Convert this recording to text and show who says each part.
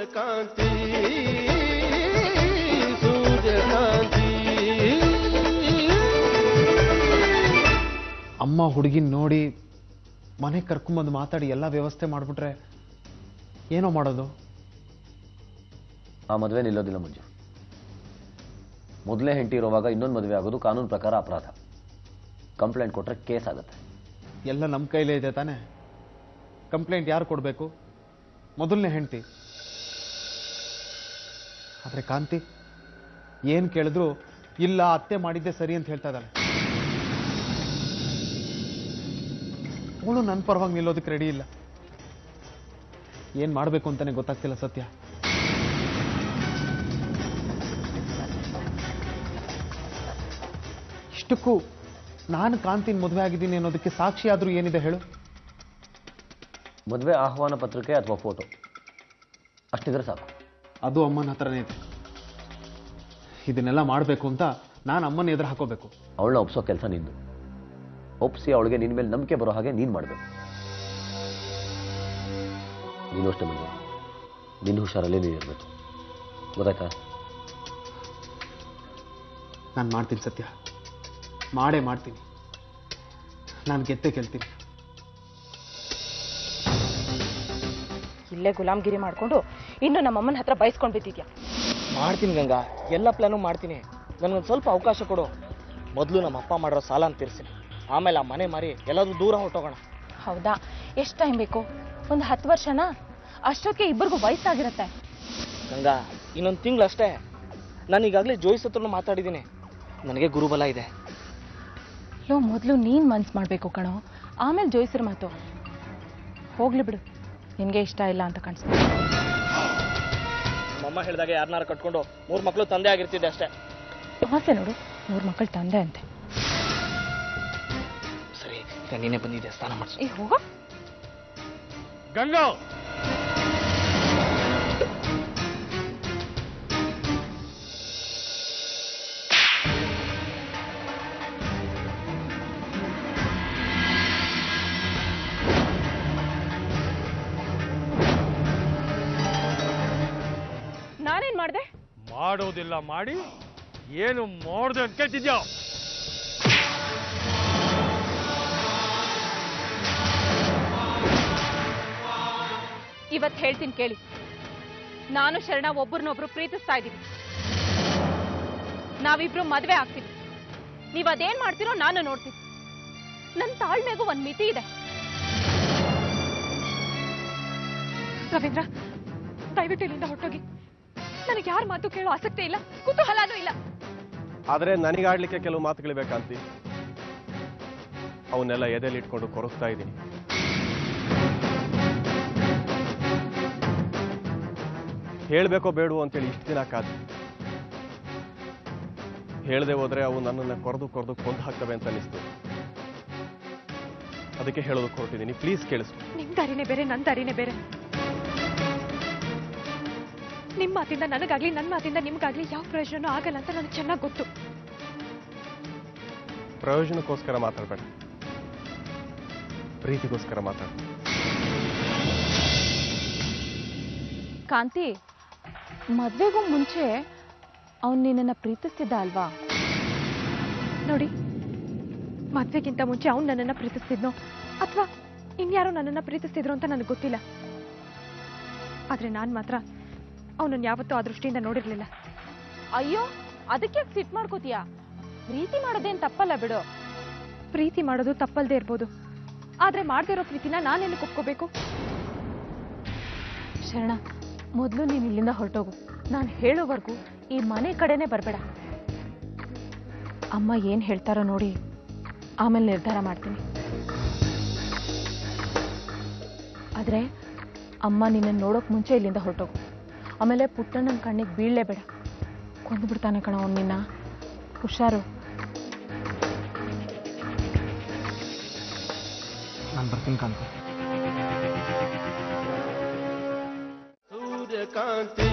Speaker 1: ಸೂರ್ಯಕಾಂತಿ ಸೂರ್ಯಕಾಂತಿ.
Speaker 2: ಅಮ್ಮ ಹುಡುಗಿನ ನೋಡಿ ಮನೆಗೆ ಕರ್ಕೊಂಬಂದು ಮಾತಾಡಿ ಎಲ್ಲ ವ್ಯವಸ್ಥೆ ಮಾಡಿಬಿಟ್ರೆ ಏನೋ ಮಾಡೋದು?
Speaker 3: ಆ ಮದುವೆ ನಿಲ್ಲೋದಿಲ್ಲ ಮಂಜು. ಮೊದಲೇ ಹೆಂಡತಿ ಇರುವಾಗ ಇನ್ನೊಂದು ಮದುವೆ ಆಗೋದು ಕಾನೂನು ಪ್ರಕಾರ ಅಪರಾಧ. ಕಂಪ್ಲೇಂಟ್ ಕೊಟ್ಟರೆ ಕೇಸ್ ಆಗುತ್ತೆ.
Speaker 2: ಎಲ್ಲ ನಮ್ಮ ಕೈಲೇ ಇದೆ ತಾನೆ. ಕಂಪ್ಲೇಂಟ್ ಯಾರು ಕೊಡಬೇಕು? ಮೊದಲನೇ ಹೆಂಡತಿ. ಆದರೆ ಕಾಂತಿ ಏನು ಕೇಳಿದ್ರು ಇಲ್ಲ ಅತ್ತೆ ಮಾಡಿದ್ದೆ ಸರಿ ಅಂತ ಹೇಳ್ತಾ ಇದ್ದಾಳೆ. ಅವಳು ನನ್ನ ಪರವಾಗಿ ನಿಲ್ಲೋದಕ್ಕೆ ರೆಡಿ ಇಲ್ಲ. ಏನು ಮಾಡಬೇಕು ಅಂತಾನೆ ಗೊತ್ತಾಗ್ತಿಲ್ಲ ಸತ್ಯ. ಇಷ್ಟಕ್ಕೂ ನಾನು ಕಾಂತಿನ ಮದುವೆ ಆಗಿದ್ದೀನಿ ಅನ್ನೋದಕ್ಕೆ ಸಾಕ್ಷಿ ಆದರೂ ಏನಿದೆ ಹೇಳು?
Speaker 3: ಮದುವೆ ಆಹ್ವಾನ ಪತ್ರಿಕೆ ಅಥವಾ ಫೋಟೋ ಅಷ್ಟಿದ್ರೆ ಸಾಕು.
Speaker 2: ಅದು ಅಮ್ಮನ ಹತ್ರನೇ ಇದೆ. ಇದನ್ನೆಲ್ಲ ಮಾಡಬೇಕು ಅಂತ ನಾನು ಅಮ್ಮನ ಎದುರು ಹಾಕೋಬೇಕು.
Speaker 3: ಅವಳನ್ನ ಒಪ್ಸೋ ಕೆಲಸ ನಿಂದು. ಒಪ್ಸಿ ಅವಳಿಗೆ ನಿನ್ನ ಮೇಲೆ ನಂಬಿಕೆ ಬರೋ ಹಾಗೆ ನೀನು ಮಾಡಬೇಕು. ನೀನು ಅಷ್ಟೇ ಮಂಜು, ನಿನ್ನ ಹುಷಾರಲ್ಲೇ ನೀನು ಇರಬೇಕು. ಗೊತ್ತಾಯ್ತಾ?
Speaker 2: ನಾನು ಮಾಡ್ತೀನಿ ಸತ್ಯ, ಮಾಡೇ ಮಾಡ್ತೀನಿ. ನಾನು ಗೆದ್ದೆ ಗೆಲ್ತೀನಿ.
Speaker 4: ಇಲ್ಲೇ ಗುಲಾಮ್ಗಿರಿ ಮಾಡ್ಕೊಂಡು ಇನ್ನು ನಮ್ಮಮ್ಮನ ಹತ್ರ ಬಯಸ್ಕೊಂಡು ಬಿದ್ದಿದ್ಯಾ?
Speaker 5: ಮಾಡ್ತೀನಿ ಗಂಗಾ, ಎಲ್ಲ ಪ್ಲಾನು ಮಾಡ್ತೀನಿ. ನನಗೊಂದು ಸ್ವಲ್ಪ ಅವಕಾಶ ಕೊಡು. ಮೊದಲು ನಮ್ಮ ಅಪ್ಪ ಮಾಡಿರೋ ಸಾಲ ಅಂತ ತೀರಿಸ್ತೀನಿ. ಆಮೇಲೆ ಆ ಮನೆ ಮಾರಿ ಎಲ್ಲಾದ್ರೂ ದೂರ ಹೊರಟೋಗೋಣ.
Speaker 4: ಹೌದಾ? ಎಷ್ಟು ಟೈಮ್ ಬೇಕು? ಒಂದು 10 ವರ್ಷನಾ? ಅಷ್ಟೊತ್ತಿಗೆ ಇಬ್ಬರಿಗೂ ವಯಸ್ಸಾಗಿರುತ್ತೆ.
Speaker 5: ಗಂಗಾ, ಇನ್ನೊಂದು ತಿಂಗಳಷ್ಟೇ. ನಾನು ಈಗಾಗಲೇ ಜೋಯಿಸ್ ಹತ್ರನೂ ಮಾತಾಡಿದ್ದೀನಿ. ನನಗೆ ಗುರುಬಲ ಇದೆ.
Speaker 4: ಮೊದಲು ನೀನು ಮನ್ಸು ಮಾಡಬೇಕು ಕಣೋ, ಆಮೇಲೆ ಜೋಯಿಸ್ರ ಮಾತು. ಹೋಗ್ಲಿ ಬಿಡು, ನಿನಗೆ ಇಷ್ಟ ಇಲ್ಲ ಅಂತ ಕಾಣಿಸ್ತು.
Speaker 5: ನಮ್ಮಮ್ಮ ಹೇಳಿದಾಗ ಯಾರನ್ನಾರು ಕಟ್ಕೊಂಡು 3 ಮಕ್ಕಳು ತಂದೆ ಆಗಿರ್ತಿದ್ದೆ ಅಷ್ಟೇ.
Speaker 4: ಆಸೆ ನೋಡು, 3 ಮಕ್ಕಳು ತಂದೆ ಅಂತೆ.
Speaker 5: ಸರಿ, ಈಗ ನೀನೇ ಬಂದಿದ್ದೆ, ಸ್ನಾನ ಮಾಡಿಸು.
Speaker 4: ಏ ಹೋಗೋ
Speaker 1: ಗಂಗಾ.
Speaker 4: ನಾನೇನ್ ಮಾಡ್ದೆ?
Speaker 1: ಮಾಡೋದಿಲ್ಲ ಮಾಡಿ ಏನು ಮಾಡ್ದೆ ಅಂತ ಕೇಳ್ತಿದ್ಯಾ?
Speaker 4: ಇವತ್ತು ಹೇಳ್ತೀನಿ ಕೇಳಿ. ನಾನು ಶರಣ ಒಬ್ಬರನ್ನೊಬ್ರು ಪ್ರೀತಿಸ್ತಾ ಇದ್ದೀವಿ. ನಾವಿಬ್ರು ಮದ್ವೆ ಆಗ್ತೀವಿ. ನೀವ್ ಅದೇನ್ ಮಾಡ್ತೀರೋ ನಾನು ನೋಡ್ತೀನಿ. ನನ್ನ ತಾಳ್ಮೆಗೂ ಒಂದ್ ಮಿತಿ ಇದೆ. ರವೀಂದ್ರ, ದಯವಿಟ್ಟು ಇಲ್ಲಿಂದ ಹೊರಟೋಗಿ. ನನಗೆ ಯಾರ ಮಾತು ಕೇಳೋ ಆಸಕ್ತಿ ಇಲ್ಲ, ಕುತೂಹಲನೂ ಇಲ್ಲ.
Speaker 6: ಆದರೆ ನನಗಾಡ್ಲಿಕ್ಕೆ ಕೆಲವು ಮಾತುಗಳು ಬೇಕಂತಿ. ಅವನ್ನೆಲ್ಲ ಎದೆಯಲ್ಲಿ ಇಟ್ಕೊಂಡು ಕೊರಸ್ತಾ ಇದ್ದೀನಿ. ಹೇಳಬೇಕೋ ಬೇಡವೋ ಅಂತೇಳಿ ಇಷ್ಟು ದಿನ ಕಾದು. ಹೇಳದೆ ಹೋದ್ರೆ ಅವು ನನ್ನನ್ನು ಕೊರೆದು ಕೊಂದು ಹಾಕ್ತವೆ ಅಂತ ಅನಿಸ್ತು. ಅದಕ್ಕೆ ಹೇಳೋದಕ್ಕೆ ಹೊರಟಿದ್ದೀನಿ. ಪ್ಲೀಸ್ ಕೇಳಿಸು.
Speaker 4: ನಿಮ್ ದಾರಿನೇ ಬೇರೆ, ನನ್ನ ದಾರಿನೇ ಬೇರೆ. ನಿಮ್ಮ ಮಾತಿಂದ ನನಗಾಗ್ಲಿ, ನನ್ನ ಮಾತಿಂದ ನಿಮ್ಗಾಗ್ಲಿ ಯಾವ ಪ್ರಯೋಜನ ಆಗಲ್ಲ ಅಂತ ನನಗೆ ಚೆನ್ನಾಗಿ ಗೊತ್ತು.
Speaker 6: ಪ್ರಯೋಜನಕ್ಕೋಸ್ಕರ ಮಾತಾಡಬೇಡ, ಪ್ರೀತಿಗೋಸ್ಕರ ಮಾತಾಡ.
Speaker 4: ಕಾಂತಿ, ಮದ್ವೆಗೂ ಮುಂಚೆ ಅವನು ನಿನ್ನನ್ನು ಪ್ರೀತಿಸ್ತಿದ್ದ ಅಲ್ವಾ? ನೋಡಿ, ಮದ್ವೆಗಿಂತ ಮುಂಚೆ ಅವನು ನನ್ನನ್ನು ಪ್ರೀತಿಸ್ತಿದ್ನೋ ಅಥವಾ ಇನ್ಯಾರೋ ನನ್ನನ್ನು ಪ್ರೀತಿಸ್ತಿದ್ರು ಅಂತ ನನಗೆ ಗೊತ್ತಿಲ್ಲ. ಆದ್ರೆ ನಾನು ಮಾತ್ರ ಅವನನ್ನು ಯಾವತ್ತೂ ಆ ದೃಷ್ಟಿಯಿಂದ ನೋಡಿರ್ಲಿಲ್ಲ. ಅಯ್ಯೋ, ಅದಕ್ಕೆ ಸಿಟ್ ಮಾಡ್ಕೋತೀಯ? ಪ್ರೀತಿ ಮಾಡೋದೇನು ತಪ್ಪಲ್ಲ ಬಿಡು. ಪ್ರೀತಿ ಮಾಡೋದು ತಪ್ಪಲ್ದೇ ಇರ್ಬೋದು, ಆದ್ರೆ ಮಾಡ್ದಿರೋ ಪ್ರೀತಿನ ನಾನೇನು ಒಪ್ಕೋಬೇಕು? ಶರಣ, ಮೊದಲು ನೀನು ಇಲ್ಲಿಂದ ಹೊರಟೋಗು. ನಾನು ಹೇಳೋವರೆಗೂ ಈ ಮನೆ ಕಡೆನೇ ಬರಬೇಡ. ಅಮ್ಮ ಏನು ಹೇಳ್ತಾರೋ ನೋಡಿ, ಆಮೇಲೆ ನಿರ್ಧಾರ ಮಾಡ್ತೀನಿ. ಆದ್ರೆ ಅಮ್ಮ ನಿನ್ನನ್ನು ನೋಡೋಕೆ ಮುಂಚೆ ಇಲ್ಲಿಂದ ಹೊರಟೋಗು. ಆಮೇಲೆ ಪುಟ್ಟಣ್ಣನ ಕಣ್ಣಿಗೆ ಬೀಳಲೇಬೇಡ, ಕೊಂದುಬಿಡ್ತಾನೆ ಕಣ ಅವ್ನು ನಿನ್ನ. ಹುಷಾರು.
Speaker 2: ನಾನು ಬರ್ತೀನಿ ಕಾಂತಿ.
Speaker 1: ಸೂರ್ಯಕಾಂತಿ